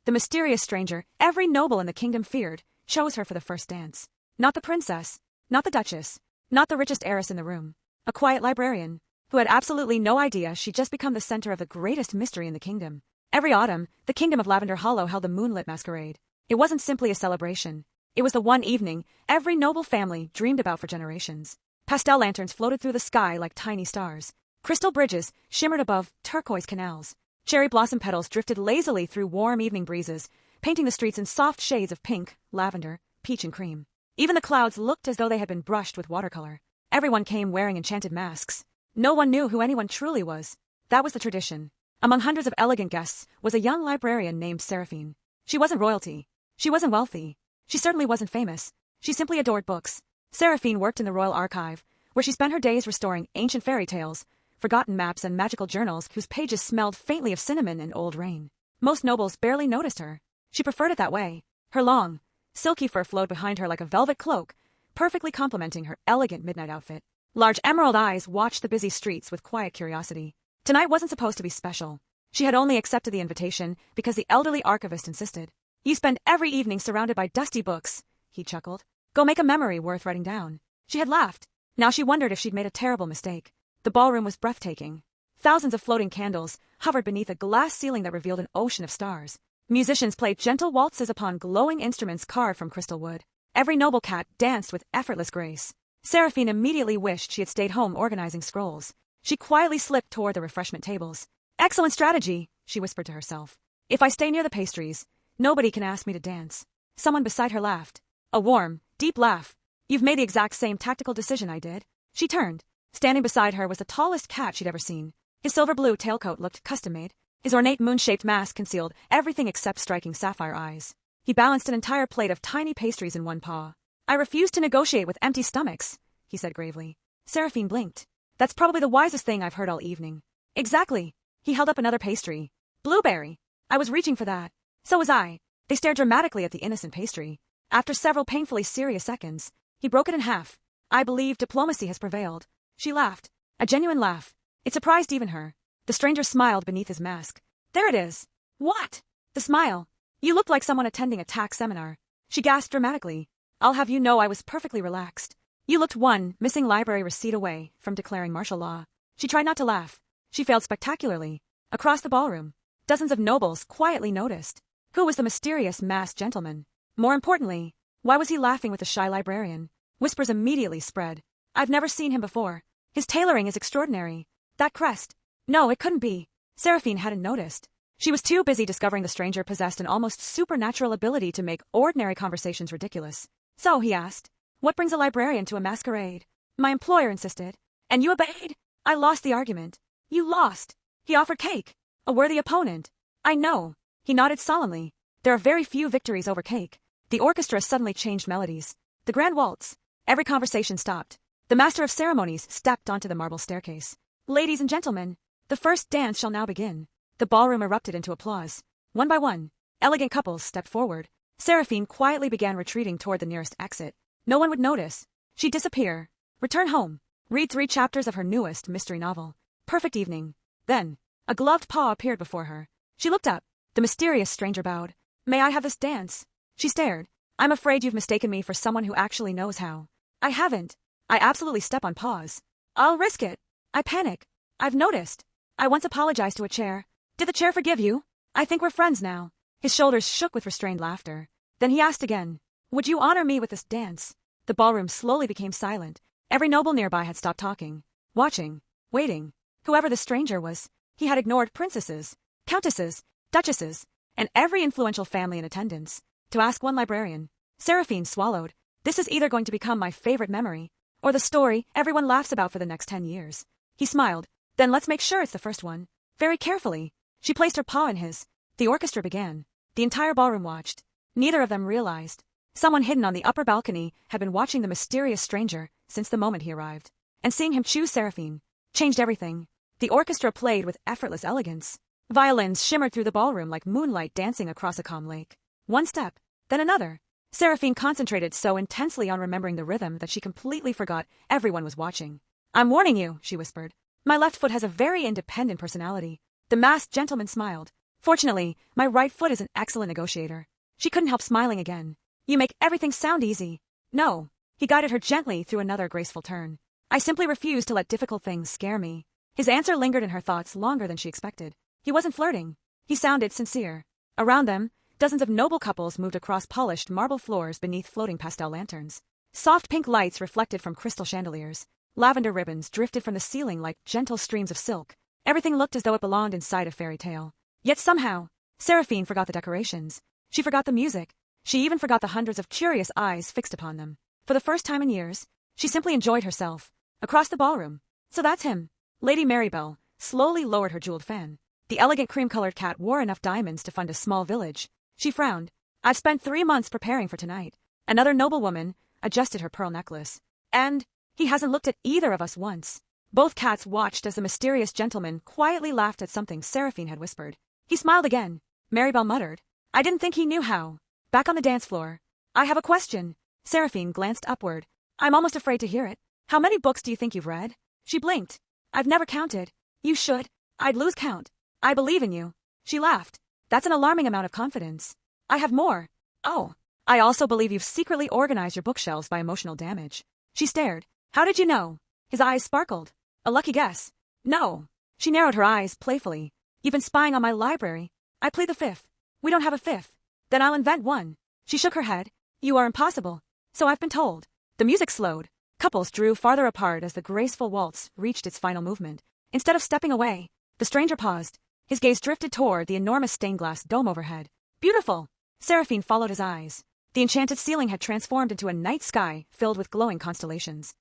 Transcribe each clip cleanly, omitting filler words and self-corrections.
The mysterious stranger every noble in the kingdom feared chose her for the first dance. Not the princess, not the duchess, not the richest heiress in the room. A quiet librarian, who had absolutely no idea she'd just become the center of the greatest mystery in the kingdom. Every autumn, the kingdom of Lavender Hollow held a moonlit masquerade. It wasn't simply a celebration. It was the one evening every noble family dreamed about for generations. Pastel lanterns floated through the sky like tiny stars. Crystal bridges shimmered above turquoise canals. Cherry blossom petals drifted lazily through warm evening breezes, painting the streets in soft shades of pink, lavender, peach and cream. Even the clouds looked as though they had been brushed with watercolor. Everyone came wearing enchanted masks. No one knew who anyone truly was. That was the tradition. Among hundreds of elegant guests was a young librarian named Seraphine. She wasn't royalty. She wasn't wealthy. She certainly wasn't famous. She simply adored books. Seraphine worked in the royal archive, where she spent her days restoring ancient fairy tales, forgotten maps and magical journals whose pages smelled faintly of cinnamon and old rain. Most nobles barely noticed her. She preferred it that way. Her long, silky fur flowed behind her like a velvet cloak, perfectly complementing her elegant midnight outfit. Large emerald eyes watched the busy streets with quiet curiosity. Tonight wasn't supposed to be special. She had only accepted the invitation because the elderly archivist insisted. You spend every evening surrounded by dusty books, he chuckled. Go make a memory worth writing down. She had laughed. Now she wondered if she'd made a terrible mistake. The ballroom was breathtaking. Thousands of floating candles hovered beneath a glass ceiling that revealed an ocean of stars. Musicians played gentle waltzes upon glowing instruments carved from crystal wood. Every noble cat danced with effortless grace. Seraphine immediately wished she had stayed home organizing scrolls. She quietly slipped toward the refreshment tables. Excellent strategy, she whispered to herself. If I stay near the pastries, nobody can ask me to dance. Someone beside her laughed. A warm, deep laugh. You've made the exact same tactical decision I did. She turned. Standing beside her was the tallest cat she'd ever seen. His silver-blue tailcoat looked custom-made. His ornate moon-shaped mask concealed everything except striking sapphire eyes. He balanced an entire plate of tiny pastries in one paw. I refuse to negotiate with empty stomachs, he said gravely. Seraphine blinked. That's probably the wisest thing I've heard all evening. Exactly. He held up another pastry. Blueberry. I was reaching for that. So was I. They stared dramatically at the innocent pastry. After several painfully serious seconds, he broke it in half. I believe diplomacy has prevailed. She laughed. A genuine laugh. It surprised even her. The stranger smiled beneath his mask. There it is. What? The smile. You looked like someone attending a tax seminar. She gasped dramatically. I'll have you know I was perfectly relaxed. You looked one missing library receipt away from declaring martial law. She tried not to laugh. She failed spectacularly. Across the ballroom, dozens of nobles quietly noticed. Who was the mysterious masked gentleman? More importantly, why was he laughing with the shy librarian? Whispers immediately spread. I've never seen him before. His tailoring is extraordinary. That crest. No, it couldn't be. Seraphine hadn't noticed. She was too busy discovering the stranger possessed an almost supernatural ability to make ordinary conversations ridiculous. So, he asked, what brings a librarian to a masquerade? My employer insisted. And you obeyed? I lost the argument. You lost. He offered cake. A worthy opponent. I know. He nodded solemnly. There are very few victories over cake. The orchestra suddenly changed melodies. The grand waltz. Every conversation stopped. The master of ceremonies stepped onto the marble staircase. Ladies and gentlemen, the first dance shall now begin. The ballroom erupted into applause. One by one, elegant couples stepped forward. Seraphine quietly began retreating toward the nearest exit. No one would notice. She'd disappear. Return home. Read 3 chapters of her newest mystery novel. Perfect evening. Then, a gloved paw appeared before her. She looked up. The mysterious stranger bowed. May I have this dance? She stared. I'm afraid you've mistaken me for someone who actually knows how. I haven't. I absolutely step on paws. I'll risk it. I panic. I've noticed. I once apologized to a chair. Did the chair forgive you? I think we're friends now. His shoulders shook with restrained laughter. Then he asked again. Would you honor me with this dance? The ballroom slowly became silent. Every noble nearby had stopped talking, watching, waiting. Whoever the stranger was, he had ignored princesses, countesses, duchesses, and every influential family in attendance. To ask one librarian, Seraphine swallowed. This is either going to become my favorite memory, or the story everyone laughs about for the next 10 years. He smiled. Then let's make sure it's the first one. Very carefully. She placed her paw in his. The orchestra began. The entire ballroom watched. Neither of them realized. Someone hidden on the upper balcony had been watching the mysterious stranger since the moment he arrived. And seeing him choose Seraphine changed everything. The orchestra played with effortless elegance. Violins shimmered through the ballroom like moonlight dancing across a calm lake. One step, then another. Seraphine concentrated so intensely on remembering the rhythm that she completely forgot everyone was watching. I'm warning you, she whispered. My left foot has a very independent personality. The masked gentleman smiled. Fortunately, my right foot is an excellent negotiator. She couldn't help smiling again. You make everything sound easy. No. He guided her gently through another graceful turn. I simply refuse to let difficult things scare me. His answer lingered in her thoughts longer than she expected. He wasn't flirting. He sounded sincere. Around them, dozens of noble couples moved across polished marble floors beneath floating pastel lanterns. Soft pink lights reflected from crystal chandeliers. Lavender ribbons drifted from the ceiling like gentle streams of silk. Everything looked as though it belonged inside a fairy tale. Yet somehow, Seraphine forgot the decorations. She forgot the music. She even forgot the hundreds of curious eyes fixed upon them. For the first time in years, she simply enjoyed herself. Across the ballroom. So that's him. Lady Marybelle slowly lowered her jeweled fan. The elegant cream-colored cat wore enough diamonds to fund a small village. She frowned. I've spent 3 months preparing for tonight. Another noblewoman adjusted her pearl necklace. And he hasn't looked at either of us once. Both cats watched as the mysterious gentleman quietly laughed at something Seraphine had whispered. He smiled again. Marybelle muttered. I didn't think he knew how. Back on the dance floor. I have a question. Seraphine glanced upward. I'm almost afraid to hear it. How many books do you think you've read? She blinked. I've never counted. You should. I'd lose count. I believe in you. She laughed. That's an alarming amount of confidence. I have more. Oh. I also believe you've secretly organized your bookshelves by emotional damage. She stared. How did you know? His eyes sparkled. A lucky guess. No. She narrowed her eyes playfully. You've been spying on my library. I plead the fifth. We don't have a fifth. Then I'll invent one. She shook her head. You are impossible. So I've been told. The music slowed. Couples drew farther apart as the graceful waltz reached its final movement. Instead of stepping away, the stranger paused. His gaze drifted toward the enormous stained-glass dome overhead. Beautiful! Seraphine followed his eyes. The enchanted ceiling had transformed into a night sky filled with glowing constellations.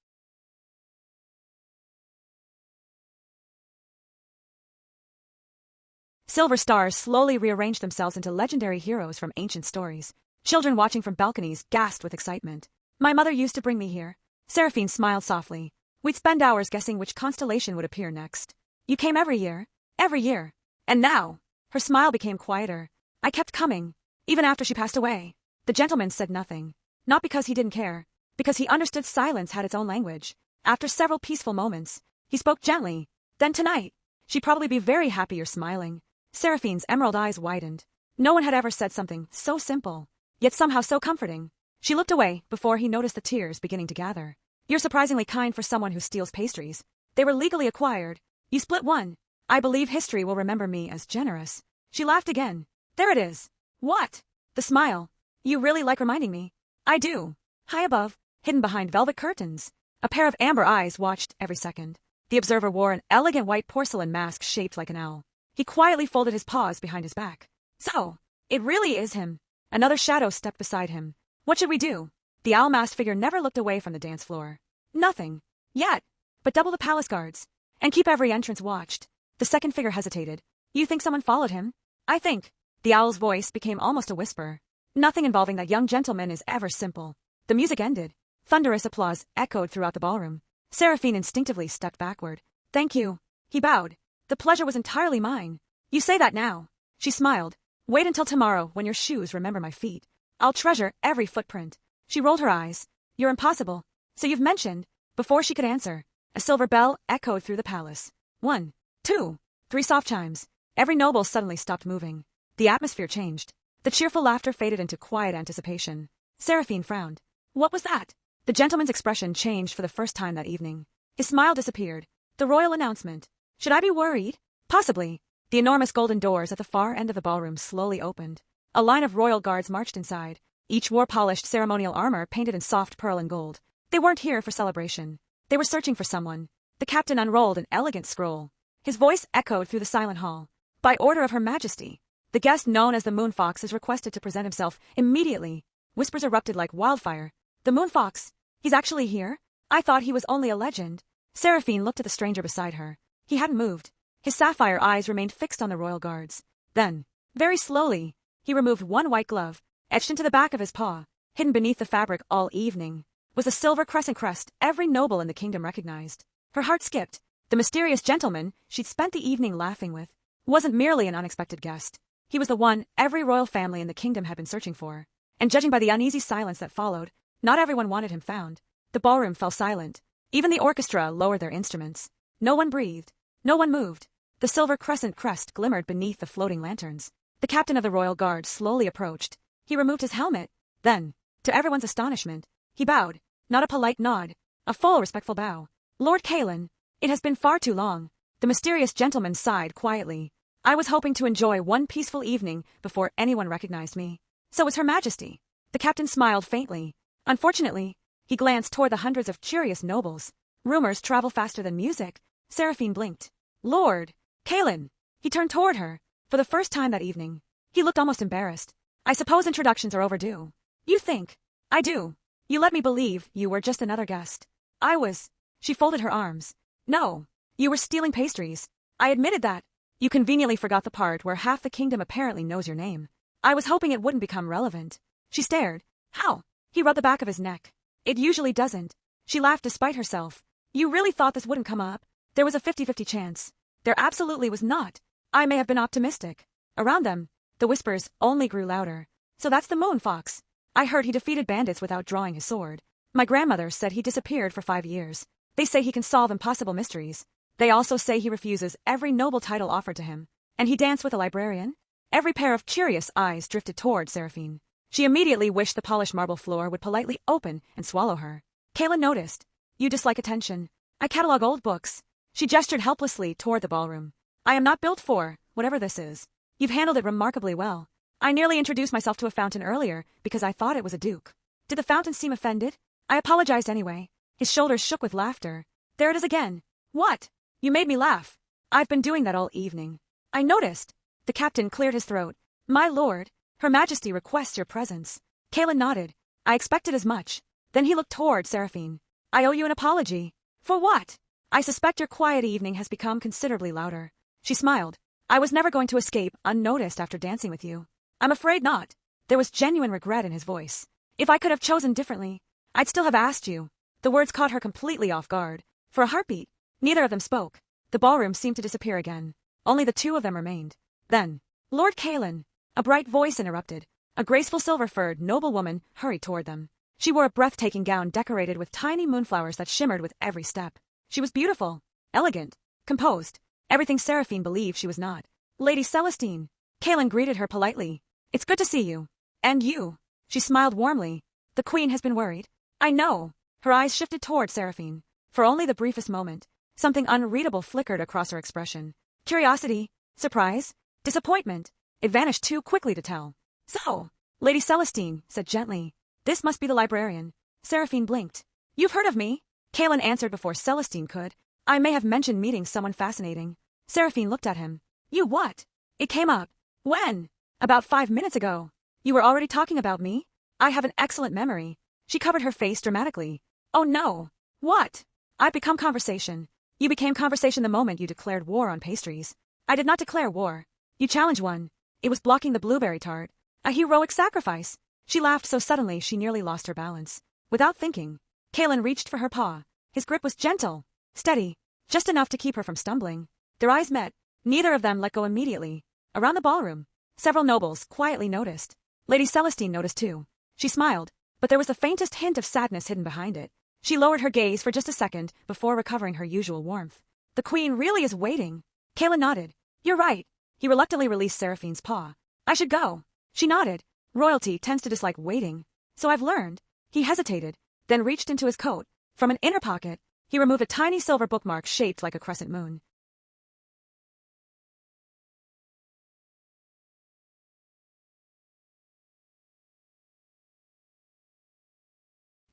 Silver stars slowly rearranged themselves into legendary heroes from ancient stories. Children watching from balconies gasped with excitement. My mother used to bring me here. Seraphine smiled softly. We'd spend hours guessing which constellation would appear next. You came every year. Every year. And now. Her smile became quieter. I kept coming. Even after she passed away. The gentleman said nothing. Not because he didn't care. Because he understood silence had its own language. After several peaceful moments, he spoke gently. Then tonight. She'd probably be very happy you're smiling. Seraphine's emerald eyes widened. No one had ever said something so simple, yet somehow so comforting. She looked away before he noticed the tears beginning to gather. You're surprisingly kind for someone who steals pastries. They were legally acquired. You split one. I believe history will remember me as generous. She laughed again. There it is. What? The smile. You really like reminding me. I do. High above, hidden behind velvet curtains. A pair of amber eyes watched every second. The observer wore an elegant white porcelain mask shaped like an owl. He quietly folded his paws behind his back. So, it really is him. Another shadow stepped beside him. What should we do? The owl-masked figure never looked away from the dance floor. Nothing. Yet. But double the palace guards. And keep every entrance watched. The second figure hesitated. You think someone followed him? I think. The owl's voice became almost a whisper. Nothing involving that young gentleman is ever simple. The music ended. Thunderous applause echoed throughout the ballroom. Seraphine instinctively stepped backward. Thank you. He bowed. The pleasure was entirely mine. You say that now. She smiled. Wait until tomorrow when your shoes remember my feet. I'll treasure every footprint. She rolled her eyes. You're impossible. So you've mentioned. Before she could answer, a silver bell echoed through the palace. 1, 2, 3 soft chimes. Every noble suddenly stopped moving. The atmosphere changed. The cheerful laughter faded into quiet anticipation. Seraphine frowned. What was that? The gentleman's expression changed for the first time that evening. His smile disappeared. The royal announcement. Should I be worried? Possibly. The enormous golden doors at the far end of the ballroom slowly opened. A line of royal guards marched inside. Each wore polished ceremonial armor painted in soft pearl and gold. They weren't here for celebration. They were searching for someone. The captain unrolled an elegant scroll. His voice echoed through the silent hall. By order of Her Majesty, the guest known as the Moon Fox is requested to present himself immediately. Whispers erupted like wildfire. The Moon Fox? He's actually here? I thought he was only a legend. Seraphine looked at the stranger beside her. He hadn't moved. His sapphire eyes remained fixed on the royal guards. Then, very slowly, he removed one white glove, etched into the back of his paw. Hidden beneath the fabric all evening was a silver crescent crest every noble in the kingdom recognized. Her heart skipped. The mysterious gentleman she'd spent the evening laughing with wasn't merely an unexpected guest. He was the one every royal family in the kingdom had been searching for. And judging by the uneasy silence that followed, not everyone wanted him found. The ballroom fell silent. Even the orchestra lowered their instruments. No one breathed. No one moved. The silver crescent crest glimmered beneath the floating lanterns. The captain of the royal guard slowly approached. He removed his helmet. Then, to everyone's astonishment, he bowed. Not a polite nod, a full respectful bow. Lord Kalen, it has been far too long. The mysterious gentleman sighed quietly. I was hoping to enjoy one peaceful evening before anyone recognized me. So was Her Majesty. The captain smiled faintly. Unfortunately, he glanced toward the hundreds of curious nobles. Rumors travel faster than music. Seraphine blinked. Lord Kalen. He turned toward her. For the first time that evening, he looked almost embarrassed. I suppose introductions are overdue. You think? I do. You let me believe you were just another guest. I was. She folded her arms. No. You were stealing pastries. I admitted that. You conveniently forgot the part where half the kingdom apparently knows your name. I was hoping it wouldn't become relevant. She stared. How? He rubbed the back of his neck. It usually doesn't. She laughed despite herself. You really thought this wouldn't come up? There was a 50-50 chance. There absolutely was not. I may have been optimistic. Around them, the whispers only grew louder. So that's the Moon Fox. I heard he defeated bandits without drawing his sword. My grandmother said he disappeared for 5 years. They say he can solve impossible mysteries. They also say he refuses every noble title offered to him. And he danced with a librarian? Every pair of curious eyes drifted toward Seraphine. She immediately wished the polished marble floor would politely open and swallow her. Kayla noticed. You dislike attention. I catalog old books. She gestured helplessly toward the ballroom. I am not built for whatever this is. You've handled it remarkably well. I nearly introduced myself to a fountain earlier because I thought it was a duke. Did the fountain seem offended? I apologized anyway. His shoulders shook with laughter. There it is again. What? You made me laugh. I've been doing that all evening. I noticed. The captain cleared his throat. My lord, Her Majesty requests your presence. Kalen nodded. I expected as much. Then he looked toward Seraphine. I owe you an apology. For what? I suspect your quiet evening has become considerably louder. She smiled. I was never going to escape unnoticed after dancing with you. I'm afraid not. There was genuine regret in his voice. If I could have chosen differently, I'd still have asked you. The words caught her completely off guard. For a heartbeat, neither of them spoke. The ballroom seemed to disappear again. Only the two of them remained. Then, Lord Kalen, a bright voice interrupted. A graceful silver-furred noblewoman hurried toward them. She wore a breathtaking gown decorated with tiny moonflowers that shimmered with every step. She was beautiful, elegant, composed, everything Seraphine believed she was not. Lady Celestine. Kalen greeted her politely. It's good to see you. And you. She smiled warmly. The queen has been worried. I know. Her eyes shifted toward Seraphine. For only the briefest moment, something unreadable flickered across her expression. Curiosity, surprise, disappointment. It vanished too quickly to tell. So, Lady Celestine said gently, this must be the librarian. Seraphine blinked. You've heard of me? Kalen answered before Celestine could. I may have mentioned meeting someone fascinating. Seraphine looked at him. You what? It came up. When? About 5 minutes ago. You were already talking about me? I have an excellent memory. She covered her face dramatically. Oh no. What? I've become conversation. You became conversation the moment you declared war on pastries. I did not declare war. You challenged one. It was blocking the blueberry tart. A heroic sacrifice. She laughed so suddenly she nearly lost her balance. Without thinking, Kalen reached for her paw. His grip was gentle, steady, just enough to keep her from stumbling. Their eyes met. Neither of them let go immediately. Around the ballroom, several nobles quietly noticed. Lady Celestine noticed too. She smiled, but there was the faintest hint of sadness hidden behind it. She lowered her gaze for just a second before recovering her usual warmth. The queen really is waiting. Kalen nodded. You're right. He reluctantly released Seraphine's paw. I should go. She nodded. Royalty tends to dislike waiting. So I've learned. He hesitated, then reached into his coat. From an inner pocket, he removed a tiny silver bookmark shaped like a crescent moon.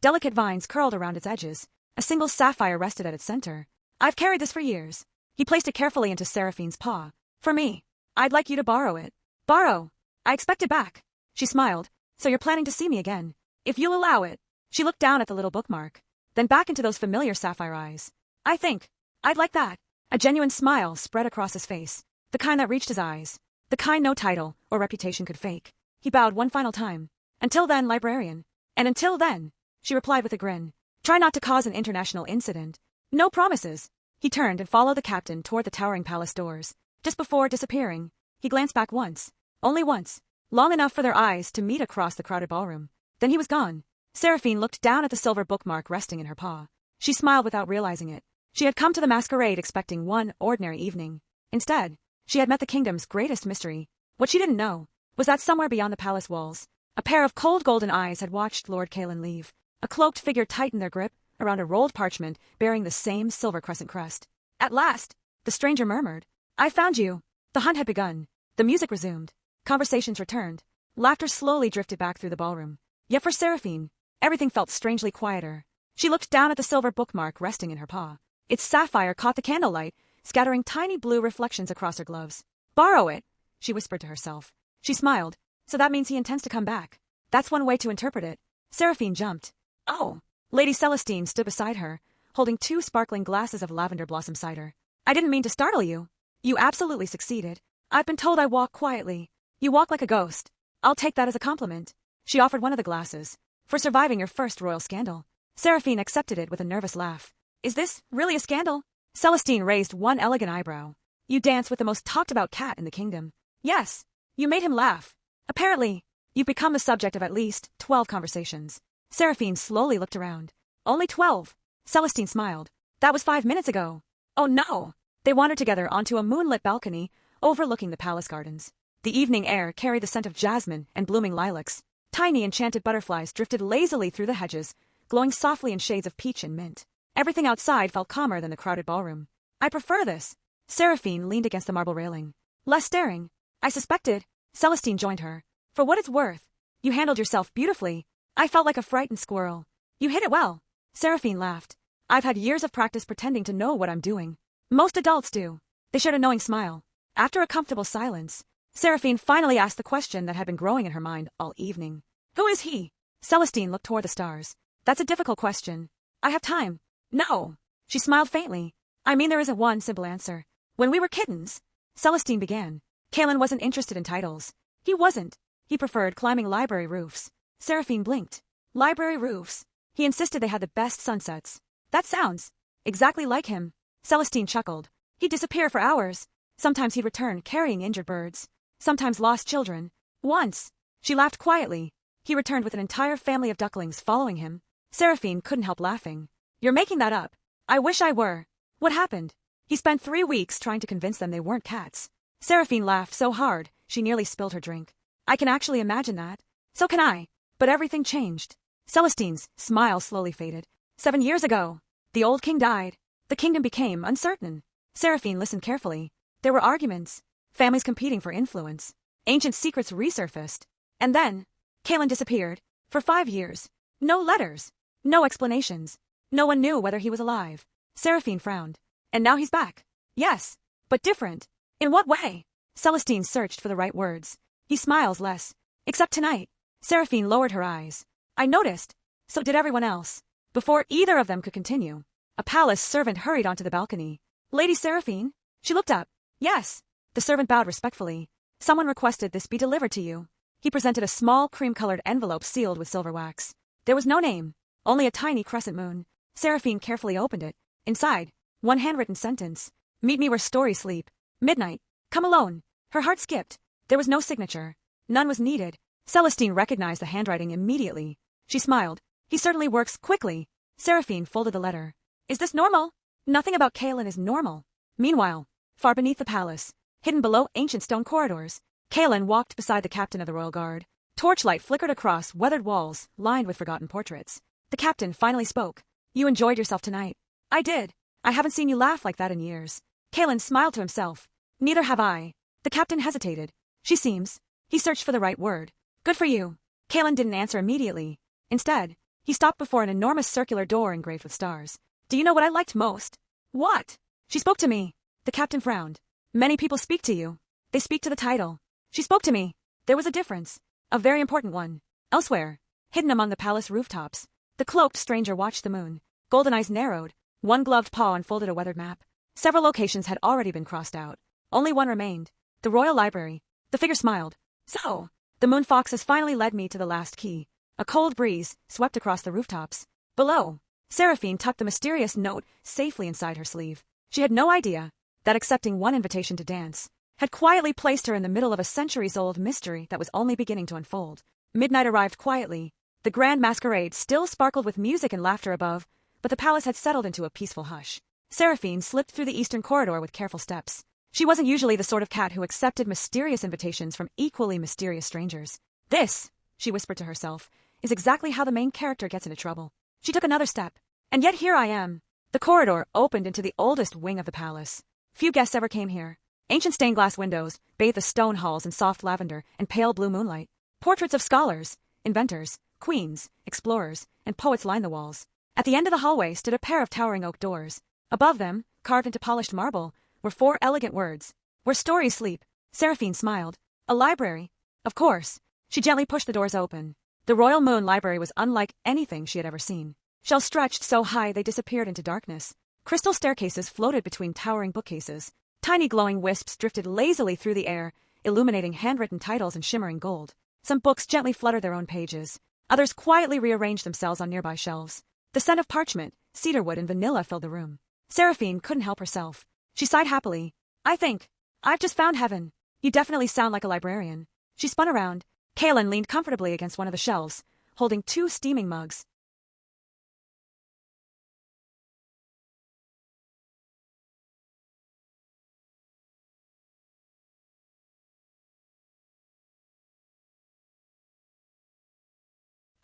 Delicate vines curled around its edges. A single sapphire rested at its center. I've carried this for years. He placed it carefully into Seraphine's paw. For me. I'd like you to borrow it. Borrow? I expect it back. She smiled. So you're planning to see me again? If you'll allow it. She looked down at the little bookmark. Then back into those familiar sapphire eyes. I think. I'd like that. A genuine smile spread across his face. The kind that reached his eyes. The kind no title or reputation could fake. He bowed one final time. Until then, librarian. And until then, she replied with a grin. Try not to cause an international incident. No promises. He turned and followed the captain toward the towering palace doors. Just before disappearing, he glanced back once. Only once. Long enough for their eyes to meet across the crowded ballroom. Then he was gone. Seraphine looked down at the silver bookmark resting in her paw. She smiled without realizing it. She had come to the masquerade expecting one ordinary evening. Instead, she had met the kingdom's greatest mystery. What she didn't know was that somewhere beyond the palace walls, a pair of cold golden eyes had watched Lord Kaelan leave. A cloaked figure tightened their grip around a rolled parchment bearing the same silver crescent crest. At last, the stranger murmured, "I found you." The hunt had begun. The music resumed. Conversations returned. Laughter slowly drifted back through the ballroom. Yet for Seraphine, everything felt strangely quieter. She looked down at the silver bookmark resting in her paw. Its sapphire caught the candlelight, scattering tiny blue reflections across her gloves. "Borrow it," she whispered to herself. She smiled. So that means he intends to come back. That's one way to interpret it. Seraphine jumped. "Oh." Lady Celestine stood beside her, holding 2 sparkling glasses of lavender blossom cider. "I didn't mean to startle you. You absolutely succeeded. I've been told I walk quietly. You walk like a ghost. I'll take that as a compliment." She offered one of the glasses. "For surviving your first royal scandal." Seraphine accepted it with a nervous laugh. "Is this really a scandal?" Celestine raised one elegant eyebrow. "You dance with the most talked-about cat in the kingdom." "Yes." You made him laugh. "Apparently, you've become the subject of at least 12 conversations." Seraphine slowly looked around. "Only 12." Celestine smiled. "That was 5 minutes ago." "Oh no." They wandered together onto a moonlit balcony overlooking the palace gardens. The evening air carried the scent of jasmine and blooming lilacs. Tiny enchanted butterflies drifted lazily through the hedges, glowing softly in shades of peach and mint. Everything outside felt calmer than the crowded ballroom. "I prefer this." Seraphine leaned against the marble railing. "Less staring." "I suspected." Celestine joined her. "For what it's worth, you handled yourself beautifully. I felt like a frightened squirrel." "You hid it well." Seraphine laughed. "I've had years of practice pretending to know what I'm doing. Most adults do." They shared a knowing smile. After a comfortable silence, Seraphine finally asked the question that had been growing in her mind all evening. "Who is he?" Celestine looked toward the stars. "That's a difficult question. I have time." "No." She smiled faintly. "I mean there isn't one simple answer. When we were kittens," Celestine began, "Kaelan wasn't interested in titles. He wasn't. He preferred climbing library roofs." Seraphine blinked. "Library roofs." He insisted they had the best sunsets. "That sounds exactly like him." Celestine chuckled. "He'd disappear for hours. Sometimes he'd return carrying injured birds. Sometimes lost children. Once," she laughed quietly, "he returned with an entire family of ducklings following him." Seraphine couldn't help laughing. "You're making that up." "I wish I were." "What happened?" "He spent 3 weeks trying to convince them they weren't cats." Seraphine laughed so hard she nearly spilled her drink. "I can actually imagine that." "So can I. But everything changed." Celestine's smile slowly faded. 7 years ago, the old king died. The kingdom became uncertain. Seraphine listened carefully. There were arguments, families competing for influence. Ancient secrets resurfaced. And then, Kaelan disappeared. For 5 years. No letters. No explanations. No one knew whether he was alive. Seraphine frowned. "And now he's back." "Yes, but different." "In what way?" Celestine searched for the right words. "He smiles less. Except tonight." Seraphine lowered her eyes. "I noticed. So did everyone else." Before either of them could continue, a palace servant hurried onto the balcony. "Lady Seraphine?" She looked up. "Yes." The servant bowed respectfully. "Someone requested this be delivered to you." He presented a small cream-colored envelope sealed with silver wax. There was no name, only a tiny crescent moon. Seraphine carefully opened it. Inside, one handwritten sentence. "Meet me where stories sleep. Midnight. Come alone." Her heart skipped. There was no signature. None was needed. Celestine recognized the handwriting immediately. She smiled. "He certainly works quickly." Seraphine folded the letter. "Is this normal?" Nothing about Kaelan is normal. Meanwhile, far beneath the palace, hidden below ancient stone corridors, Kaelan walked beside the captain of the royal guard. Torchlight flickered across weathered walls lined with forgotten portraits. The captain finally spoke. "You enjoyed yourself tonight." "I did. I haven't seen you laugh like that in years." Kaelan smiled to himself. "Neither have I." The captain hesitated. "She seems." He searched for the right word. "Good for you." Kaelan didn't answer immediately. Instead, he stopped before an enormous circular door engraved with stars. "Do you know what I liked most?" "What?" "She spoke to me." The captain frowned. "Many people speak to you. They speak to the title. She spoke to me." There was a difference. A very important one. Elsewhere, hidden among the palace rooftops, the cloaked stranger watched the moon. Golden eyes narrowed. One gloved paw unfolded a weathered map. Several locations had already been crossed out. Only one remained. The royal library. The figure smiled. "So, the moon fox has finally led me to the last key." A cold breeze swept across the rooftops. Below, Seraphine tucked the mysterious note safely inside her sleeve. She had no idea that accepting one invitation to dance had quietly placed her in the middle of a centuries-old mystery that was only beginning to unfold. Midnight arrived quietly. The grand masquerade still sparkled with music and laughter above, but the palace had settled into a peaceful hush. Seraphine slipped through the eastern corridor with careful steps. She wasn't usually the sort of cat who accepted mysterious invitations from equally mysterious strangers. This, she whispered to herself, is exactly how the main character gets into trouble. She took another step. And yet here I am. The corridor opened into the oldest wing of the palace. Few guests ever came here. Ancient stained glass windows bathed the stone halls in soft lavender and pale blue moonlight. Portraits of scholars, inventors, queens, explorers, and poets lined the walls. At the end of the hallway stood a pair of towering oak doors. Above them, carved into polished marble, were 4 elegant words. Where stories sleep. Seraphine smiled. A library. Of course. She gently pushed the doors open. The Royal Moon Library was unlike anything she had ever seen. Shelves stretched so high they disappeared into darkness. Crystal staircases floated between towering bookcases. Tiny glowing wisps drifted lazily through the air, illuminating handwritten titles in shimmering gold. Some books gently fluttered their own pages. Others quietly rearranged themselves on nearby shelves. The scent of parchment, cedarwood, and vanilla filled the room. Seraphine couldn't help herself. She sighed happily. I've just found heaven. You definitely sound like a librarian. She spun around. Kaelin leaned comfortably against one of the shelves, holding 2 steaming mugs.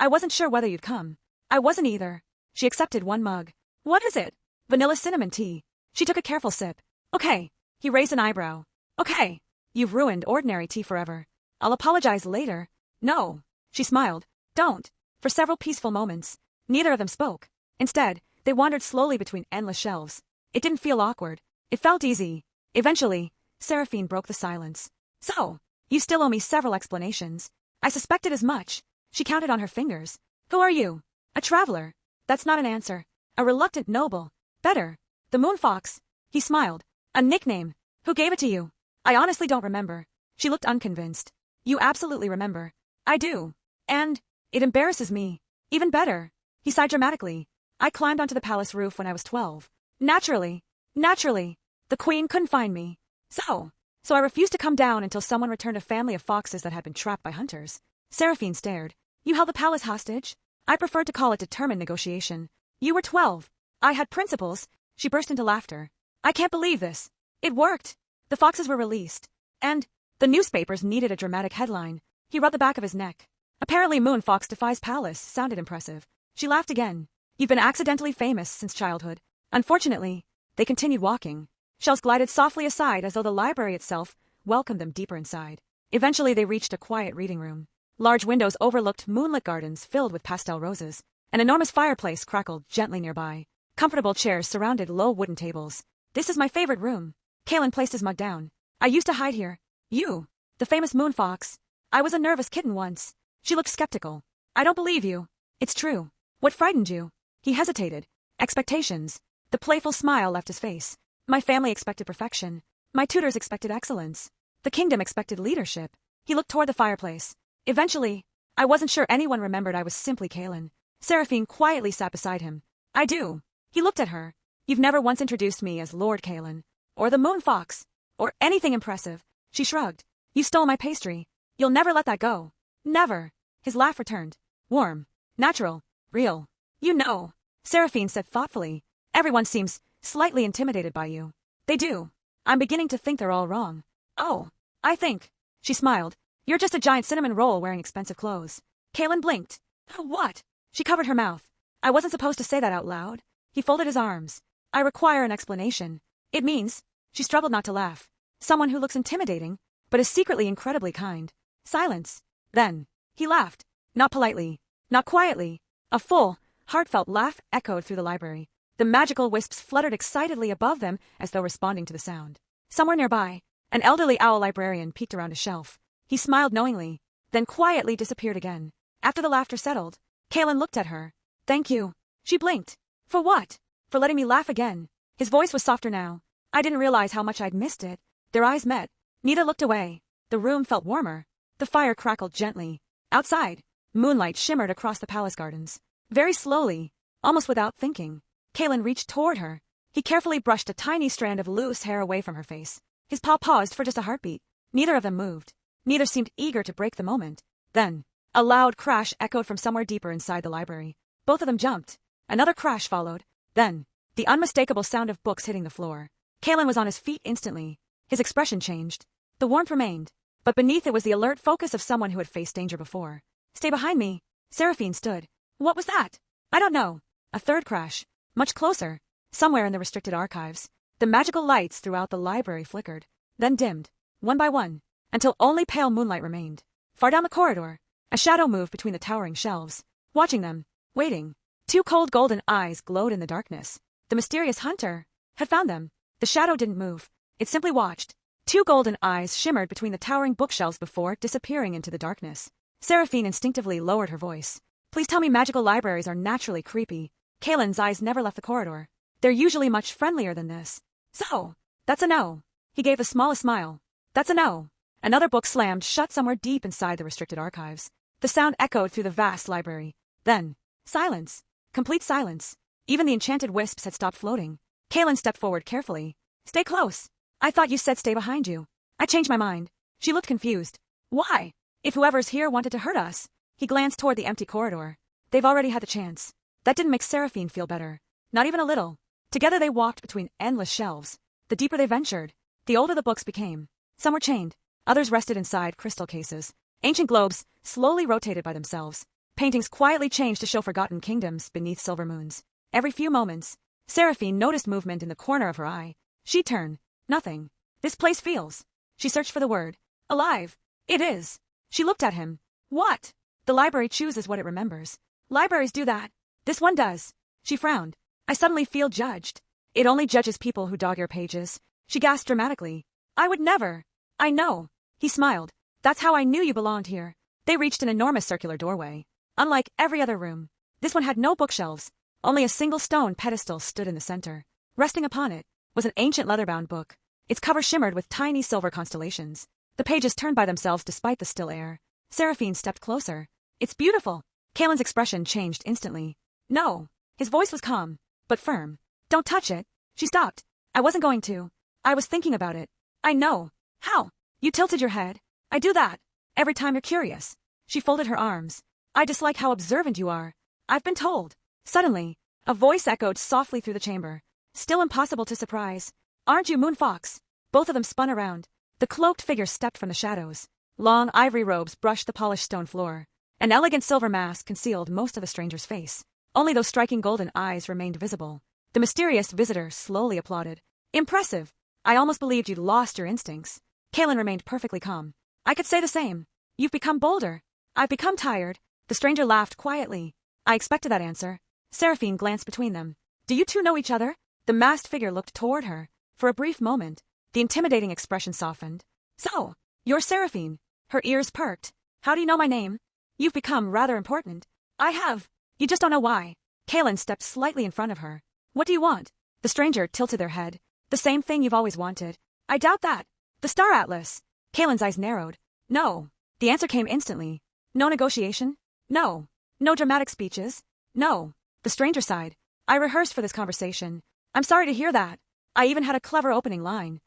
I wasn't sure whether you'd come. I wasn't either. She accepted one mug. What is it? Vanilla cinnamon tea. She took a careful sip. Okay. He raised an eyebrow. Okay. You've ruined ordinary tea forever. I'll apologize later. No. She smiled. Don't. For several peaceful moments, neither of them spoke. Instead, they wandered slowly between endless shelves. It didn't feel awkward. It felt easy. Eventually, Seraphine broke the silence. So, you still owe me several explanations. I suspected as much. She counted on her fingers. Who are you? A traveler. That's not an answer. A reluctant noble. Better. The Moon Fox. He smiled. A nickname. Who gave it to you? I honestly don't remember. She looked unconvinced. You absolutely remember. I do. And it embarrasses me. Even better. He sighed dramatically. I climbed onto the palace roof when I was 12. Naturally. The queen couldn't find me. So I refused to come down until someone returned a family of foxes that had been trapped by hunters. Seraphine stared. You held the palace hostage? I preferred to call it determined negotiation. You were 12. I had principles. She burst into laughter. I can't believe this. It worked. The foxes were released. And the newspapers needed a dramatic headline. He rubbed the back of his neck. Apparently Moon Fox defies palace sounded impressive. She laughed again. You've been accidentally famous since childhood. Unfortunately, they continued walking. Shelves glided softly aside as though the library itself welcomed them deeper inside. Eventually they reached a quiet reading room. Large windows overlooked moonlit gardens filled with pastel roses. An enormous fireplace crackled gently nearby. Comfortable chairs surrounded low wooden tables. This is my favorite room. Kaelin placed his mug down. I used to hide here. You, the famous Moon Fox. I was a nervous kitten once. She looked skeptical. I don't believe you. It's true. What frightened you? He hesitated. Expectations. The playful smile left his face. My family expected perfection. My tutors expected excellence. The kingdom expected leadership. He looked toward the fireplace. Eventually, I wasn't sure anyone remembered I was simply Kaelin. Seraphine quietly sat beside him. I do. He looked at her. You've never once introduced me as Lord Kaelin, or the Moon Fox, or anything impressive. She shrugged. You stole my pastry. You'll never let that go. Never. His laugh returned. Warm. Natural. Real. You know. Seraphine said thoughtfully. Everyone seems slightly intimidated by you. They do. I'm beginning to think they're all wrong. Oh, I think. She smiled. You're just a giant cinnamon roll wearing expensive clothes. Kaelin blinked. What? She covered her mouth. I wasn't supposed to say that out loud. He folded his arms. I require an explanation. It means, she struggled not to laugh, someone who looks intimidating, but is secretly incredibly kind. Silence. Then, he laughed. Not politely. Not quietly. A full, heartfelt laugh echoed through the library. The magical wisps fluttered excitedly above them as though responding to the sound. Somewhere nearby, an elderly owl librarian peeked around a shelf. He smiled knowingly, then quietly disappeared again. After the laughter settled, Kaelin looked at her. Thank you. She blinked. For what? For letting me laugh again. His voice was softer now. I didn't realize how much I'd missed it. Their eyes met. Neither looked away. The room felt warmer. The fire crackled gently. Outside, moonlight shimmered across the palace gardens. Very slowly, almost without thinking, Kaelin reached toward her. He carefully brushed a tiny strand of loose hair away from her face. His paw paused for just a heartbeat. Neither of them moved. Neither seemed eager to break the moment. Then, a loud crash echoed from somewhere deeper inside the library. Both of them jumped. Another crash followed. Then, the unmistakable sound of books hitting the floor. Kaelin was on his feet instantly. His expression changed. The warmth remained, but beneath it was the alert focus of someone who had faced danger before. Stay behind me. Seraphine stood. What was that? I don't know. A third crash. Much closer. Somewhere in the restricted archives. The magical lights throughout the library flickered, then dimmed, one by one, until only pale moonlight remained. Far down the corridor, a shadow moved between the towering shelves, watching them, waiting. Two cold golden eyes glowed in the darkness. The mysterious hunter had found them. The shadow didn't move. It simply watched. Two golden eyes shimmered between the towering bookshelves before disappearing into the darkness. Seraphine instinctively lowered her voice. Please tell me magical libraries are naturally creepy. Kalen's eyes never left the corridor. They're usually much friendlier than this. So, that's a no. He gave the smallest smile. That's a no. Another book slammed shut somewhere deep inside the restricted archives. The sound echoed through the vast library. Then, silence. Complete silence. Even the enchanted wisps had stopped floating. Kalen stepped forward carefully. Stay close. I thought you said stay behind you. I changed my mind. She looked confused. Why? If whoever's here wanted to hurt us. He glanced toward the empty corridor. They've already had the chance. That didn't make Seraphine feel better. Not even a little. Together they walked between endless shelves. The deeper they ventured, the older the books became. Some were chained. Others rested inside crystal cases. Ancient globes slowly rotated by themselves. Paintings quietly changed to show forgotten kingdoms beneath silver moons. Every few moments, Seraphine noticed movement in the corner of her eye. She turned. Nothing. This place feels. She searched for the word. Alive. It is. She looked at him. What? The library chooses what it remembers. Libraries do that. This one does. She frowned. I suddenly feel judged. It only judges people who dog your pages. She gasped dramatically. I would never. I know. He smiled. That's how I knew you belonged here. They reached an enormous circular doorway. Unlike every other room, this one had no bookshelves. Only a single stone pedestal stood in the center. Resting upon it was an ancient leather-bound book. Its cover shimmered with tiny silver constellations. The pages turned by themselves despite the still air. Seraphine stepped closer. It's beautiful. Kalen's expression changed instantly. No. His voice was calm, but firm. Don't touch it. She stopped. I wasn't going to. I was thinking about it. I know. How? You tilted your head. I do that. Every time you're curious. She folded her arms. I dislike how observant you are. I've been told. Suddenly, a voice echoed softly through the chamber. Still impossible to surprise. Aren't you Moon Fox? Both of them spun around. The cloaked figure stepped from the shadows. Long ivory robes brushed the polished stone floor. An elegant silver mask concealed most of the stranger's face. Only those striking golden eyes remained visible. The mysterious visitor slowly applauded. Impressive. I almost believed you'd lost your instincts. Kalen remained perfectly calm. I could say the same. You've become bolder. I've become tired. The stranger laughed quietly. I expected that answer. Seraphine glanced between them. Do you two know each other? The masked figure looked toward her. For a brief moment, the intimidating expression softened. So, you're Seraphine. Her ears perked. How do you know my name? You've become rather important. I have. You just don't know why. Kalen stepped slightly in front of her. What do you want? The stranger tilted their head. The same thing you've always wanted. I doubt that. The Star Atlas. Kalen's eyes narrowed. No. The answer came instantly. No negotiation? No. No dramatic speeches? No. The stranger sighed. I rehearsed for this conversation. I'm sorry to hear that. I even had a clever opening line.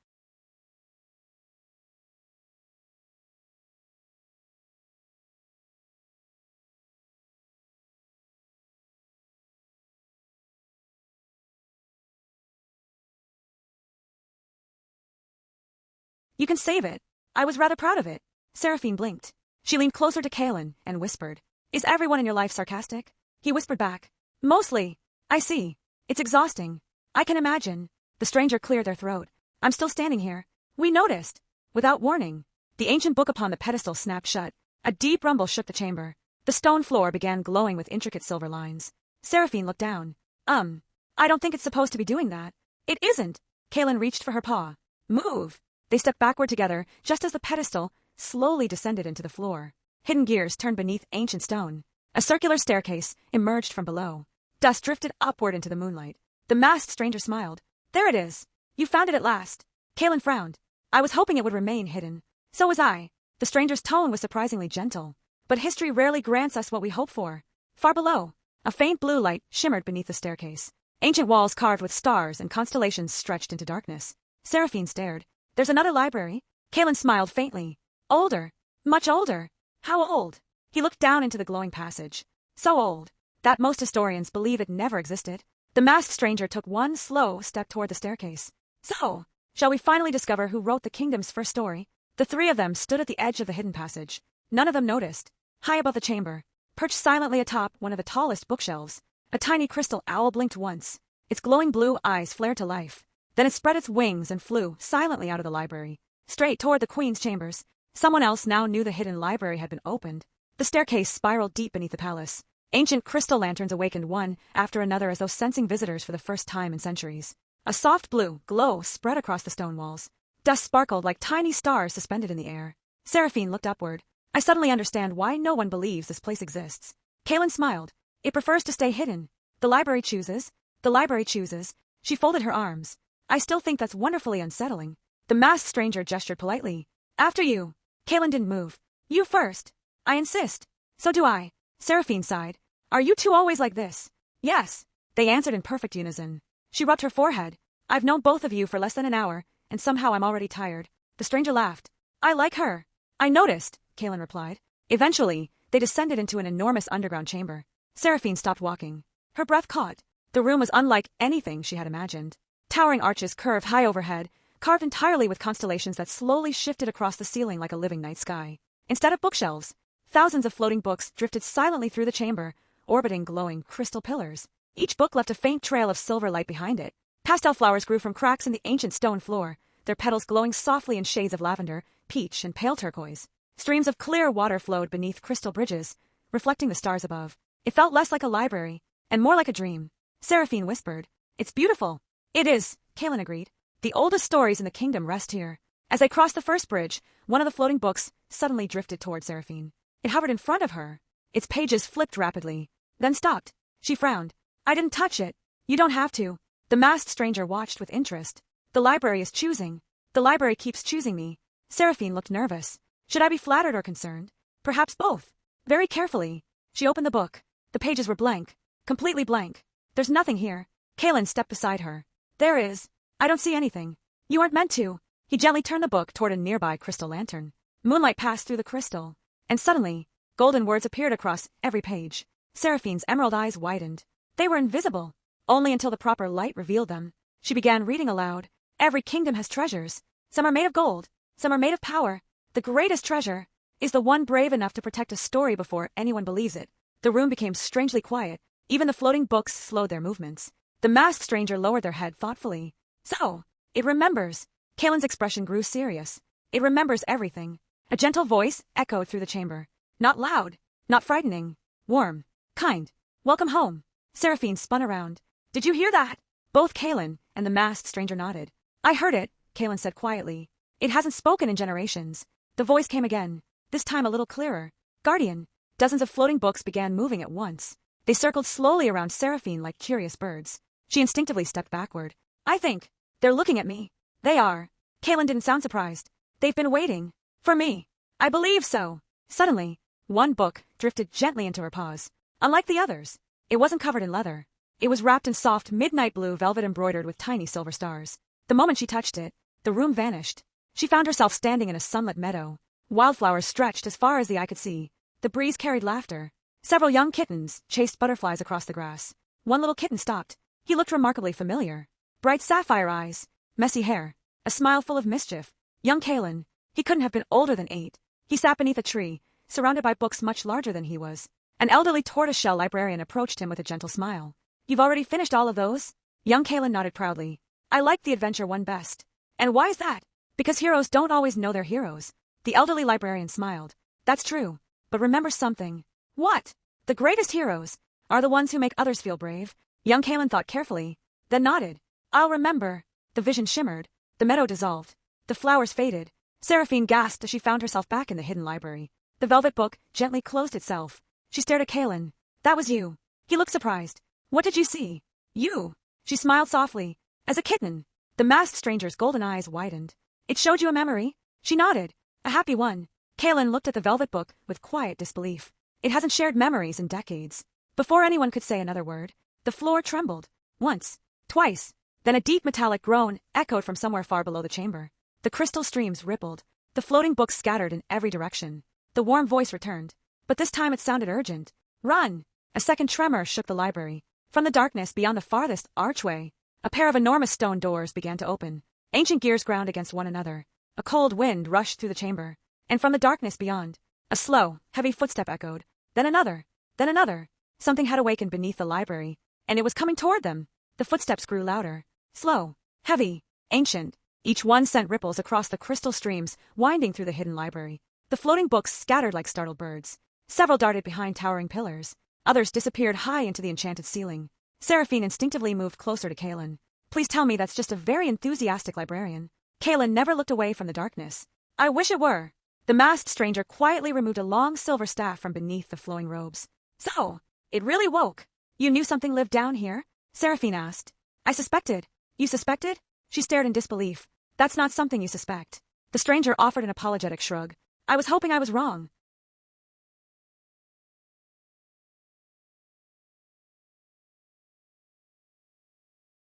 You can save it. I was rather proud of it. Seraphine blinked. She leaned closer to Kalen and whispered. Is everyone in your life sarcastic? He whispered back. Mostly. I see. It's exhausting. I can imagine. The stranger cleared their throat. I'm still standing here. We noticed. Without warning. The ancient book upon the pedestal snapped shut. A deep rumble shook the chamber. The stone floor began glowing with intricate silver lines. Seraphine looked down. I don't think it's supposed to be doing that. It isn't. Kalen reached for her paw. Move. They stepped backward together, just as the pedestal slowly descended into the floor. Hidden gears turned beneath ancient stone. A circular staircase emerged from below. Dust drifted upward into the moonlight. The masked stranger smiled. There it is. You found it at last. Kalen frowned. I was hoping it would remain hidden. So was I. The stranger's tone was surprisingly gentle. But history rarely grants us what we hope for. Far below, a faint blue light shimmered beneath the staircase. Ancient walls carved with stars and constellations stretched into darkness. Seraphine stared. There's another library. Kalen smiled faintly. Older. Much older. How old? He looked down into the glowing passage. So old that most historians believe it never existed. The masked stranger took one slow step toward the staircase. So, Shall we finally discover who wrote the kingdom's first story? The three of them stood at the edge of the hidden passage. None of them noticed. High above the chamber, perched silently atop one of the tallest bookshelves, a tiny crystal owl blinked once. Its glowing blue eyes flared to life. Then it spread its wings and flew silently out of the library, straight toward the queen's chambers. Someone else now knew the hidden library had been opened. The staircase spiraled deep beneath the palace. Ancient crystal lanterns awakened one after another as though sensing visitors for the first time in centuries. A soft blue glow spread across the stone walls. Dust sparkled like tiny stars suspended in the air. Seraphine looked upward. I suddenly understand why no one believes this place exists. Kaelin smiled. It prefers to stay hidden. The library chooses. The library chooses. She folded her arms. I still think that's wonderfully unsettling. The masked stranger gestured politely. After you. Kaelin didn't move. You first. I insist. So do I. Seraphine sighed. Are you two always like this? Yes. They answered in perfect unison. She rubbed her forehead. I've known both of you for less than an hour, and somehow I'm already tired. The stranger laughed. I like her. I noticed, Kaelin replied. Eventually, they descended into an enormous underground chamber. Seraphine stopped walking. Her breath caught. The room was unlike anything she had imagined. Towering arches curved high overhead, carved entirely with constellations that slowly shifted across the ceiling like a living night sky. Instead of bookshelves, thousands of floating books drifted silently through the chamber, orbiting glowing crystal pillars. Each book left a faint trail of silver light behind it. Pastel flowers grew from cracks in the ancient stone floor, their petals glowing softly in shades of lavender, peach, and pale turquoise. Streams of clear water flowed beneath crystal bridges, reflecting the stars above. It felt less like a library, and more like a dream. Seraphine whispered. It's beautiful. It is, Kaelin agreed. The oldest stories in the kingdom rest here. As they crossed the first bridge, one of the floating books suddenly drifted toward Seraphine. It hovered in front of her. Its pages flipped rapidly, then stopped. She frowned. I didn't touch it. You don't have to. The masked stranger watched with interest. The library is choosing. The library keeps choosing me. Seraphine looked nervous. Should I be flattered or concerned? Perhaps both. Very carefully, she opened the book. The pages were blank. Completely blank. There's nothing here. Kaelin stepped beside her. There is. I don't see anything. You aren't meant to. He gently turned the book toward a nearby crystal lantern. Moonlight passed through the crystal. And suddenly, golden words appeared across every page. Seraphine's emerald eyes widened. They were invisible. Only until the proper light revealed them. She began reading aloud. Every kingdom has treasures. Some are made of gold. Some are made of power. The greatest treasure is the one brave enough to protect a story before anyone believes it. The room became strangely quiet. Even the floating books slowed their movements. The masked stranger lowered their head thoughtfully. So, it remembers. Kaelin's expression grew serious. It remembers everything. A gentle voice echoed through the chamber. Not loud. Not frightening. Warm. Kind. Welcome home. Seraphine spun around. Did you hear that? Both Kaelin and the masked stranger nodded. I heard it, Kaelin said quietly. It hasn't spoken in generations. The voice came again, this time a little clearer. Guardian. Dozens of floating books began moving at once. They circled slowly around Seraphine like curious birds. She instinctively stepped backward. I think they're looking at me. They are. Kaelin didn't sound surprised. They've been waiting. For me. I believe so. Suddenly, one book drifted gently into her paws. Unlike the others, it wasn't covered in leather. It was wrapped in soft midnight blue velvet embroidered with tiny silver stars. The moment she touched it, the room vanished. She found herself standing in a sunlit meadow. Wildflowers stretched as far as the eye could see. The breeze carried laughter. Several young kittens chased butterflies across the grass. One little kitten stopped. He looked remarkably familiar. Bright sapphire eyes, messy hair, a smile full of mischief. Young Kaelin. He couldn't have been older than 8. He sat beneath a tree, surrounded by books much larger than he was. An elderly tortoiseshell librarian approached him with a gentle smile. You've already finished all of those? Young Kaelin nodded proudly. I liked the adventure one best. And why is that? Because heroes don't always know they're heroes. The elderly librarian smiled. That's true. But remember something. What? The greatest heroes are the ones who make others feel brave. Young Kaelin thought carefully, then nodded. I'll remember. The vision shimmered. The meadow dissolved. The flowers faded. Seraphine gasped as she found herself back in the hidden library. The velvet book gently closed itself. She stared at Kaelin. That was you. He looked surprised. What did you see? You. She smiled softly. As a kitten. The masked stranger's golden eyes widened. It showed you a memory? She nodded. A happy one. Kaelin looked at the velvet book with quiet disbelief. It hasn't shared memories in decades. Before anyone could say another word, the floor trembled. Once. Twice. Then a deep metallic groan echoed from somewhere far below the chamber. The crystal streams rippled. The floating books scattered in every direction. The warm voice returned. But this time it sounded urgent. Run! A second tremor shook the library. From the darkness beyond the farthest archway, a pair of enormous stone doors began to open. Ancient gears ground against one another. A cold wind rushed through the chamber. And from the darkness beyond, a slow, heavy footstep echoed. Then another. Then another. Something had awakened beneath the library, and it was coming toward them. The footsteps grew louder. Slow. Heavy. Ancient. Each one sent ripples across the crystal streams, winding through the hidden library. The floating books scattered like startled birds. Several darted behind towering pillars. Others disappeared high into the enchanted ceiling. Seraphine instinctively moved closer to Kaelin. Please tell me that's just a very enthusiastic librarian. Kaelin never looked away from the darkness. I wish it were. The masked stranger quietly removed a long silver staff from beneath the flowing robes. So, it really woke. You knew something lived down here? Seraphine asked. I suspected. You suspected? She stared in disbelief. That's not something you suspect. The stranger offered an apologetic shrug. I was hoping I was wrong.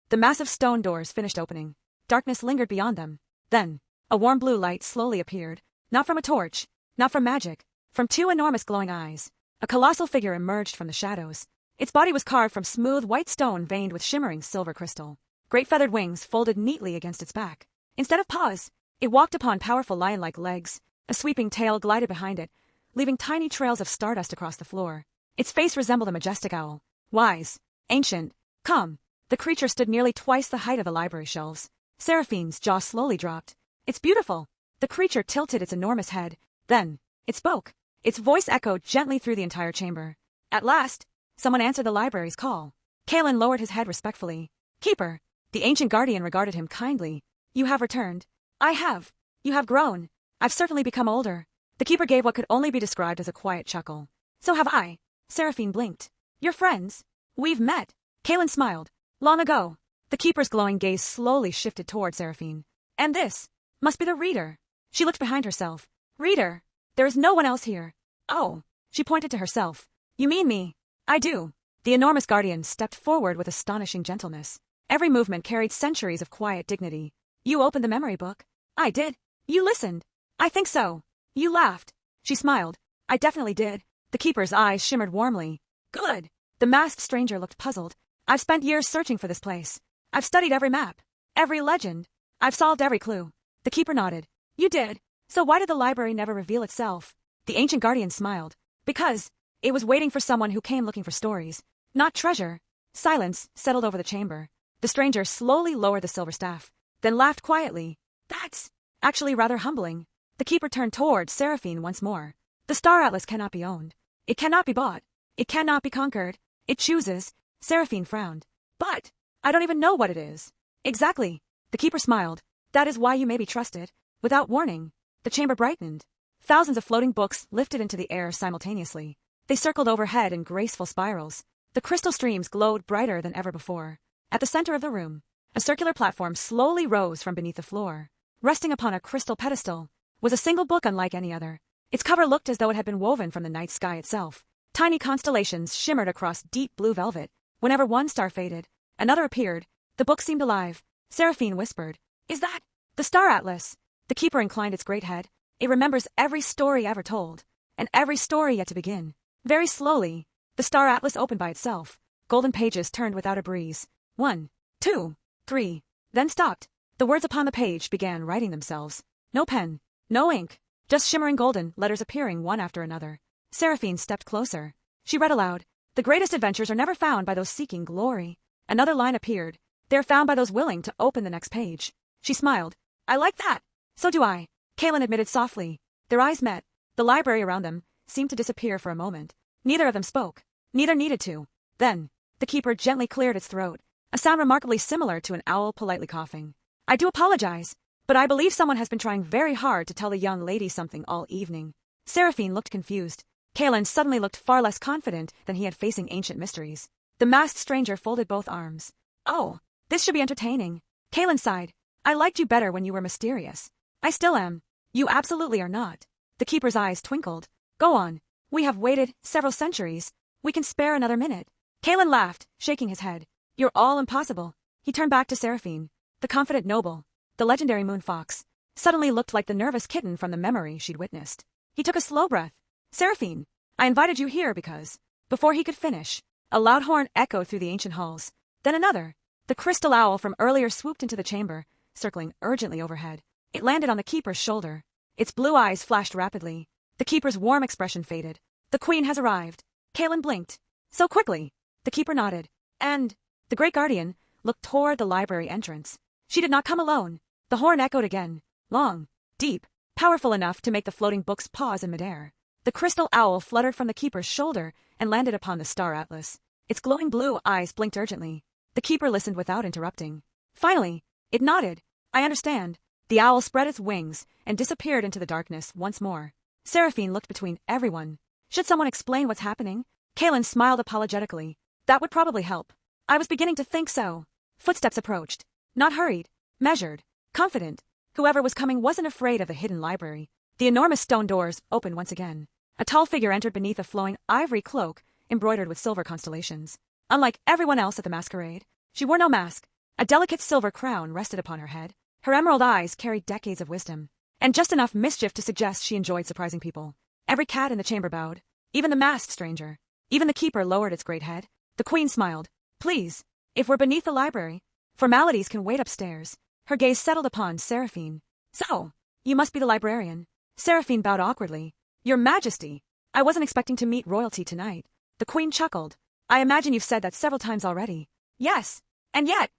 The massive stone doors finished opening. Darkness lingered beyond them. Then, a warm blue light slowly appeared. Not from a torch, not from magic, from two enormous glowing eyes. A colossal figure emerged from the shadows. Its body was carved from smooth white stone veined with shimmering silver crystal. Great feathered wings folded neatly against its back. Instead of paws, it walked upon powerful lion-like legs. A sweeping tail glided behind it, leaving tiny trails of stardust across the floor. Its face resembled a majestic owl. Wise, ancient, calm. The creature stood nearly twice the height of the library shelves. Seraphine's jaw slowly dropped. It's beautiful. The creature tilted its enormous head. Then, it spoke. Its voice echoed gently through the entire chamber. At last, someone answered the library's call. Kaelin lowered his head respectfully. Keeper. The ancient guardian regarded him kindly. You have returned. I have. You have grown. I've certainly become older. The keeper gave what could only be described as a quiet chuckle. So have I. Seraphine blinked. You're friends. We've met. Kaelin smiled. Long ago. The keeper's glowing gaze slowly shifted toward Seraphine. And this must be the reader. She looked behind herself. Reader. There is no one else here. Oh. She pointed to herself. You mean me? I do. The enormous guardian stepped forward with astonishing gentleness. Every movement carried centuries of quiet dignity. You opened the memory book. I did. You listened. I think so. You laughed. She smiled. I definitely did. The keeper's eyes shimmered warmly. Good. The masked stranger looked puzzled. I've spent years searching for this place. I've studied every map, every legend. I've solved every clue. The keeper nodded. You did. So why did the library never reveal itself? The ancient guardian smiled. Because it was waiting for someone who came looking for stories, not treasure. Silence settled over the chamber. The stranger slowly lowered the silver staff, then laughed quietly. That's actually rather humbling. The keeper turned toward Seraphine once more. The Star Atlas cannot be owned. It cannot be bought. It cannot be conquered. It chooses. Seraphine frowned. But I don't even know what it is. Exactly. The keeper smiled. That is why you may be trusted. Without warning. The chamber brightened. Thousands of floating books lifted into the air simultaneously. They circled overhead in graceful spirals. The crystal streams glowed brighter than ever before. At the center of the room, a circular platform slowly rose from beneath the floor. Resting upon a crystal pedestal was a single book unlike any other. Its cover looked as though it had been woven from the night sky itself. Tiny constellations shimmered across deep blue velvet. Whenever one star faded, another appeared. The book seemed alive. Seraphine whispered, Is that the Star Atlas? The keeper inclined its great head. It remembers every story ever told, and every story yet to begin. Very slowly, the Star Atlas opened by itself. Golden pages turned without a breeze. 1, 2, 3, then stopped. The words upon the page began writing themselves. No pen, no ink, just shimmering golden letters appearing one after another. Seraphine stepped closer. She read aloud. The greatest adventures are never found by those seeking glory. Another line appeared. They are found by those willing to open the next page. She smiled. I like that. So do I. Kaelin admitted softly. Their eyes met. The library around them seemed to disappear for a moment. Neither of them spoke. Neither needed to. Then, the keeper gently cleared its throat, a sound remarkably similar to an owl politely coughing. I do apologize, but I believe someone has been trying very hard to tell the young lady something all evening. Seraphine looked confused. Kaelin suddenly looked far less confident than he had facing ancient mysteries. The masked stranger folded both arms. Oh, this should be entertaining. Kaelin sighed. I liked you better when you were mysterious. I still am. You absolutely are not. The keeper's eyes twinkled. Go on. We have waited several centuries. We can spare another minute. Kaelin laughed, shaking his head. You're all impossible. He turned back to Seraphine. The confident noble, the legendary moon fox, suddenly looked like the nervous kitten from the memory she'd witnessed. He took a slow breath. Seraphine, I invited you here because... Before he could finish, a loud horn echoed through the ancient halls. Then another. The crystal owl from earlier swooped into the chamber, circling urgently overhead. It landed on the keeper's shoulder. Its blue eyes flashed rapidly. The keeper's warm expression faded. The queen has arrived. Kaelin blinked. So quickly. The keeper nodded. And the great guardian looked toward the library entrance. She did not come alone. The horn echoed again. Long, deep, powerful enough to make the floating books pause in midair. The crystal owl fluttered from the keeper's shoulder and landed upon the star atlas. Its glowing blue eyes blinked urgently. The keeper listened without interrupting. Finally, it nodded. I understand. The owl spread its wings and disappeared into the darkness once more. Seraphine looked between everyone. Should someone explain what's happening? Kaelin smiled apologetically. That would probably help. I was beginning to think so. Footsteps approached. Not hurried. Measured. Confident. Whoever was coming wasn't afraid of the hidden library. The enormous stone doors opened once again. A tall figure entered beneath a flowing ivory cloak embroidered with silver constellations. Unlike everyone else at the masquerade, she wore no mask. A delicate silver crown rested upon her head. Her emerald eyes carried decades of wisdom, and just enough mischief to suggest she enjoyed surprising people. Every cat in the chamber bowed, even the masked stranger. Even the keeper lowered its great head. The queen smiled. Please, if we're beneath the library, formalities can wait upstairs. Her gaze settled upon Seraphine. So, you must be the librarian. Seraphine bowed awkwardly. Your Majesty, I wasn't expecting to meet royalty tonight. The queen chuckled. I imagine you've said that several times already. Yes, and yet.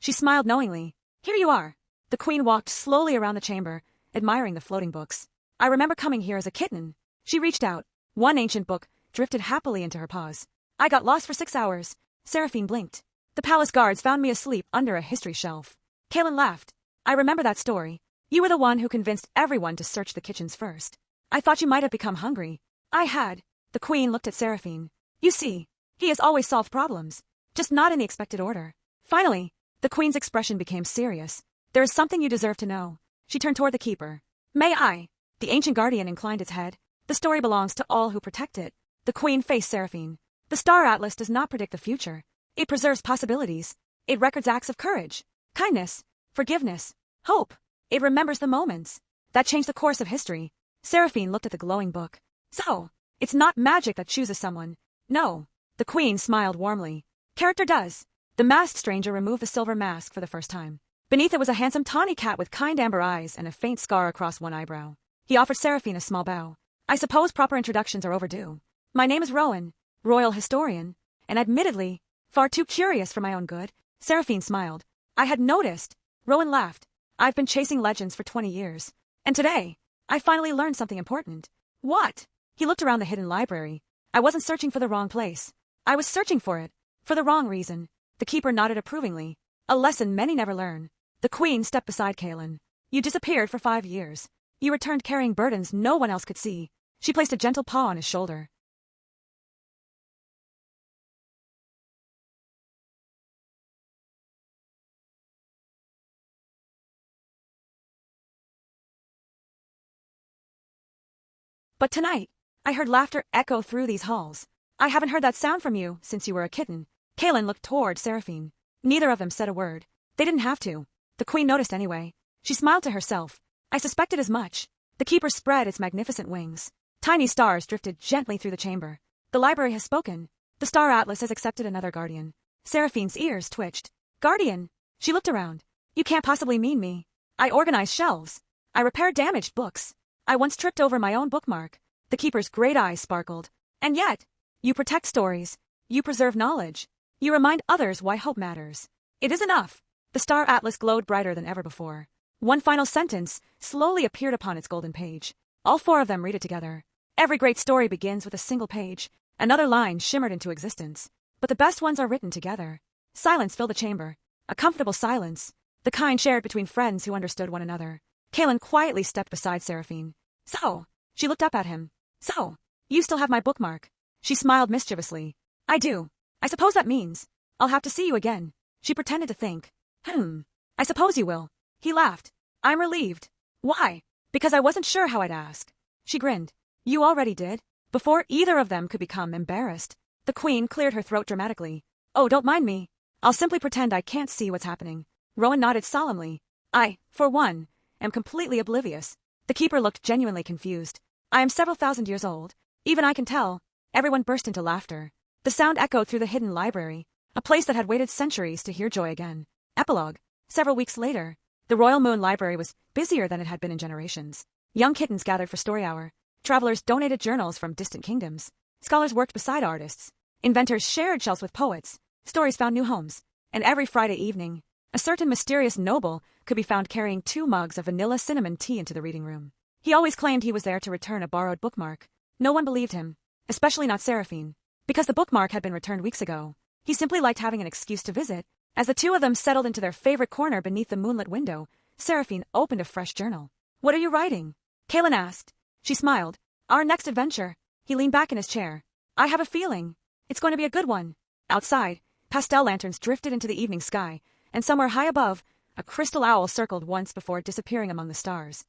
She smiled knowingly. Here you are. The queen walked slowly around the chamber, admiring the floating books. I remember coming here as a kitten. She reached out. One ancient book drifted happily into her paws. I got lost for 6 hours. Seraphine blinked. The palace guards found me asleep under a history shelf. Kaelin laughed. I remember that story. You were the one who convinced everyone to search the kitchens first. I thought you might have become hungry. I had. The queen looked at Seraphine. You see, he has always solved problems, just not in the expected order. Finally, the queen's expression became serious. There is something you deserve to know. She turned toward the keeper. May I? The ancient guardian inclined its head. The story belongs to all who protect it. The queen faced Seraphine. The star atlas does not predict the future. It preserves possibilities. It records acts of courage, kindness, forgiveness, hope. It remembers the moments that changed the course of history. Seraphine looked at the glowing book. So, it's not magic that chooses someone. No. The queen smiled warmly. Character does. The masked stranger removed the silver mask for the first time. Beneath it was a handsome tawny cat with kind amber eyes and a faint scar across one eyebrow. He offered Seraphine a small bow. I suppose proper introductions are overdue. My name is Rowan, royal historian, and admittedly, far too curious for my own good. Seraphine smiled. I had noticed. Rowan laughed. I've been chasing legends for 20 years. And today, I finally learned something important. What? He looked around the hidden library. I wasn't searching for the wrong place. I was searching for it. For the wrong reason. The keeper nodded approvingly. A lesson many never learn. The queen stepped beside Kaelin. You disappeared for 5 years. You returned carrying burdens no one else could see. She placed a gentle paw on his shoulder. But tonight, I heard laughter echo through these halls. I haven't heard that sound from you since you were a kitten. Kaelin looked toward Seraphine. Neither of them said a word. They didn't have to. The queen noticed anyway. She smiled to herself. I suspected as much. The keeper spread its magnificent wings. Tiny stars drifted gently through the chamber. The library has spoken. The star atlas has accepted another guardian. Seraphine's ears twitched. Guardian? She looked around. You can't possibly mean me. I organized shelves. I repaired damaged books. I once tripped over my own bookmark. The keeper's great eyes sparkled. And yet, you protect stories. You preserve knowledge. You remind others why hope matters. It is enough. The star atlas glowed brighter than ever before. One final sentence slowly appeared upon its golden page. All 4 of them read it together. Every great story begins with a single page. Another line shimmered into existence. But the best ones are written together. Silence filled the chamber. A comfortable silence. The kind shared between friends who understood one another. Kaelin quietly stepped beside Seraphine. So, she looked up at him. So, you still have my bookmark. She smiled mischievously. I do. I suppose that means I'll have to see you again. She pretended to think. I suppose you will. He laughed. I'm relieved. Why? Because I wasn't sure how I'd ask. She grinned. You already did. Before either of them could become embarrassed. The queen cleared her throat dramatically. Oh, don't mind me. I'll simply pretend I can't see what's happening. Rowan nodded solemnly. I, for one, am completely oblivious. The keeper looked genuinely confused. I am several thousand years old. Even I can tell. Everyone burst into laughter. The sound echoed through the hidden library, a place that had waited centuries to hear joy again. Epilogue. Several weeks later, The Royal Moon Library was busier than it had been in generations. Young kittens gathered for story hour. Travelers donated journals from distant kingdoms. Scholars worked beside artists. Inventors shared shelves with poets. Stories found new homes. And every Friday evening, a certain mysterious noble could be found carrying 2 mugs of vanilla cinnamon tea into the reading room. He always claimed he was there to return a borrowed bookmark. No one believed him, especially not Seraphine, because the bookmark had been returned weeks ago. He simply liked having an excuse to visit. As the 2 of them settled into their favorite corner beneath the moonlit window, Seraphine opened a fresh journal. "What are you writing?" Kaelin asked. She smiled. "Our next adventure." He leaned back in his chair. "I have a feeling it's going to be a good one." Outside, pastel lanterns drifted into the evening sky, and somewhere high above, a crystal owl circled once before disappearing among the stars.